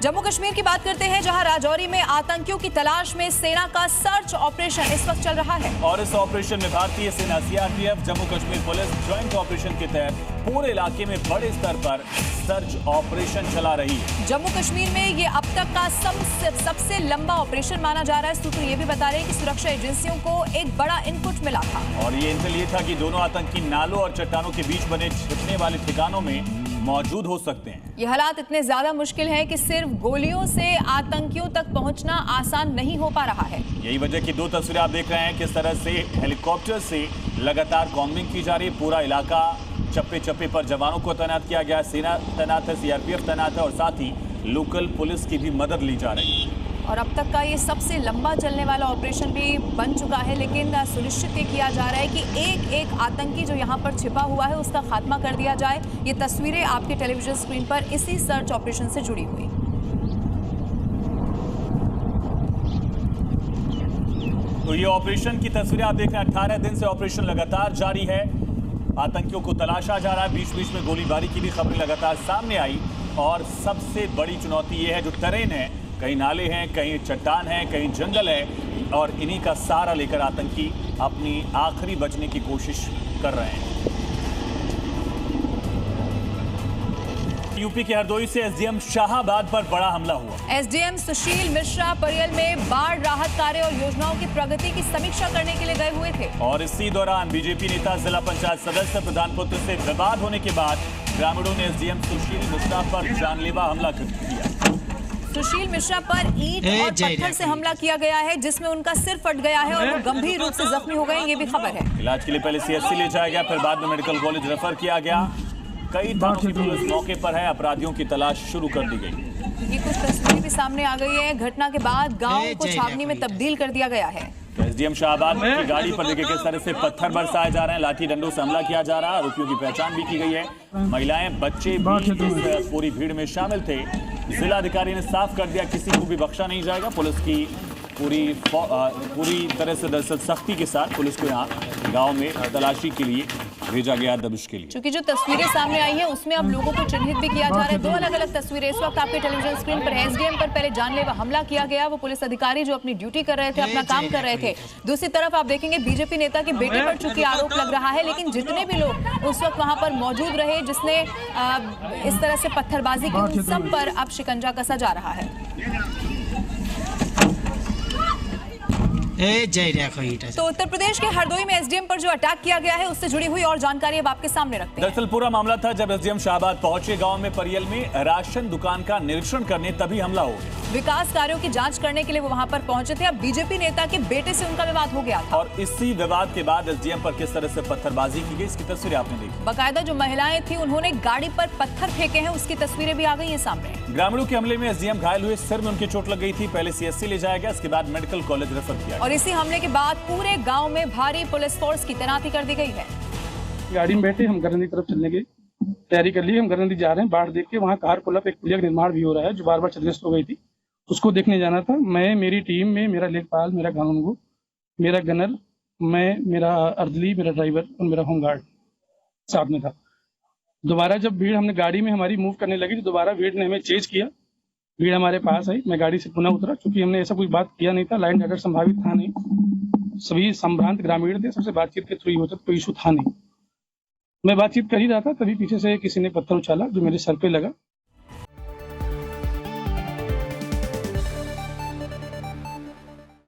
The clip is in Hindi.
जम्मू कश्मीर की बात करते हैं, जहां राजौरी में आतंकियों की तलाश में सेना का सर्च ऑपरेशन इस वक्त चल रहा है। और इस ऑपरेशन में भारतीय सेना CRPF, Jammu Kashmir police joint operation के तहत पूरे इलाके में बड़े स्तर पर सर्च ऑपरेशन चला रही है। जम्मू कश्मीर में ये अब तक का सबसे लंबा ऑपरेशन माना जा रहा है। सूत्र ये भी बता रहे हैं कि सुरक्षा एजेंसियों को एक बड़ा इनपुट मिला था और ये इंटेल ये था कि दोनों आतंकी नालों और चट्टानों के बीच बने छिपने वाले ठिकानों में मौजूद हो सकते हैं। ये हालात इतने ज्यादा मुश्किल है कि सिर्फ गोलियों से आतंकियों तक पहुंचना आसान नहीं हो पा रहा है। यही वजह की दो तस्वीरें आप देख रहे हैं, किस तरह से हेलीकॉप्टर से लगातार कॉम्बिंग की जा रही है। पूरा इलाका चप्पे चप्पे पर जवानों को तैनात किया गया, सेना तैनात है, सीआरपीएफ तैनात है और साथ ही लोकल पुलिस की भी मदद ली जा रही है। और अब तक का ये सबसे लंबा चलने वाला ऑपरेशन भी बन चुका है, लेकिन सुनिश्चित ये किया जा रहा है कि एक एक आतंकी जो यहाँ पर छिपा हुआ है उसका खात्मा कर दिया जाए। ये तस्वीरें आपके टेलीविजन स्क्रीन पर इसी सर्च ऑपरेशन से जुड़ी हुई। तो ये ऑपरेशन की तस्वीरें आप देख रहे हैं। 18 दिन से ऑपरेशन लगातार जारी है, आतंकियों को तलाशा जा रहा है। बीच बीच में गोलीबारी की भी खबरें लगातार सामने आई और सबसे बड़ी चुनौती ये है जो टेरेन है, कहीं नाले हैं, कहीं चट्टान है, कहीं जंगल है और इन्हीं का सहारा लेकर आतंकी अपनी आखिरी बचने की कोशिश कर रहे हैं। यूपी के हरदोई से एसडीएम शाहाबाद पर बड़ा हमला हुआ। एसडीएम सुशील मिश्रा परियल में बाढ़ राहत कार्य और योजनाओं की प्रगति की समीक्षा करने के लिए गए हुए थे और इसी दौरान बीजेपी नेता, जिला पंचायत सदस्य, प्रधान पुत्र से विवाद होने के बाद ग्रामीणों ने एसडीएम सुशील मिश्रा पर जानलेवा हमला किया। सुशील मिश्रा पर ईंट और पत्थर से हमला किया गया है, जिसमें उनका सिर फट गया है और वो गंभीर रूप से जख्मी हो गए, ये भी खबर है। इलाज के लिए पहले सीएससी ले जाया गया, फिर बाद में मेडिकल कॉलेज रेफर किया गया। कई थानों की पुलिस मौके पर है, अपराधियों की तलाश शुरू कर दी गई। ये कुछ तस्वीरें भी सामने आ गई है। घटना के बाद गांव को छावनी में तब्दील कर दिया गया है। तो एसडीएम शाहाबाद की गाड़ी पर देखिए किस तरह से पत्थर बरसाए जा रहे हैं, लाठी डंडों से हमला किया जा रहा है। आरोपियों की पहचान भी की गई है, महिलाएं, बच्चे भी इस पूरी भीड़ में शामिल थे। जिलाधिकारी ने साफ कर दिया, किसी को भी बख्शा नहीं जाएगा। पुलिस की पूरी तरह से दरअसल सख्ती के साथ पुलिस को यहाँ गांव में तलाशी के लिए भेजा गया, दबिश के लिए। क्योंकि जो तस्वीरें सामने आई हैं उसमें अब लोगों को चिन्हित भी किया जा रहा है। दो अलग अलग तस्वीरें इस वक्त आपके टेलीविजन स्क्रीन पर। एसडीएम पर पहले जानलेवा हमला किया गया, वो पुलिस अधिकारी जो अपनी ड्यूटी कर रहे थे, अपना काम कर रहे थे। दूसरी तरफ आप देखेंगे बीजेपी नेता के बेटे पर चूंकि आरोप लग रहा है, लेकिन जितने भी लोग उस वक्त वहां पर मौजूद रहे, जिसने इस तरह से पत्थरबाजी की, उन सब पर अब शिकंजा कसा जा रहा है। तो उत्तर प्रदेश के हरदोई में एसडीएम पर जो अटैक किया गया है उससे जुड़ी हुई और जानकारी अब आपके सामने रखते हैं। दरअसल पूरा मामला था जब एसडीएम शाहाबाद पहुंचे गांव में परियल में राशन दुकान का निरीक्षण करने, तभी हमला हो गया। विकास कार्यों की जांच करने के लिए वो वहां पर पहुंचे थे। अब बीजेपी नेता के बेटे से उनका विवाद हो गया था और इसी विवाद के बाद एसडीएम पर किस तरह से पत्थरबाजी की गई, इसकी तस्वीरें आपने देखी। बाकायदा जो महिलाएं थी उन्होंने गाड़ी पर पत्थर फेंके हैं, उसकी तस्वीरें भी आ गई है सामने। ग्रामीणों के हमले में एसडीएम घायल हुए, सिर में उनकी चोट लग गई थी। पहले सीएससी ले जाया गया, इसके बाद मेडिकल कॉलेज रेफर किया गया। और इसी हमले के बाद पूरे गांव में भारी पुलिस फोर्स की तैनाती कर दी गई है। गाड़ी में बैठे हम गरनदी तरफ चलने की तैयारी कर ली। हम गरनदी जा रहे हैं, बाढ़ देख के वहाँ कार पुल अप एक पुलिया का निर्माण भी हो रहा है जो बार बार क्षतिग्रस्त हो गई थी, उसको देखने जाना था। मैं, मेरी टीम में मेरा लेखपाल, मेरा कानूनगो, मेरा गनर, मैं, मेरा अर्दली, मेरा ड्राइवर और मेरा होमगार्ड साथ में था। दोबारा जब भीड़ हमने गाड़ी में हमारी मूव करने लगी तो दोबारा भीड़ ने हमें चेज किया, भीड़ हमारे पास आई। मैं गाड़ी से पुनः उतरा, क्योंकि हमने ऐसा कोई बात किया नहीं था, लाइन डायरेक्ट संभावित था नहीं, सभी संभ्रांत ग्रामीण थे, सबसे बातचीत के थ्रू होता, कोई इशू था नहीं। मैं बातचीत कर ही रहा था, तभी पीछे से किसी ने पत्थर उछाला जो मेरे सर पे लगा।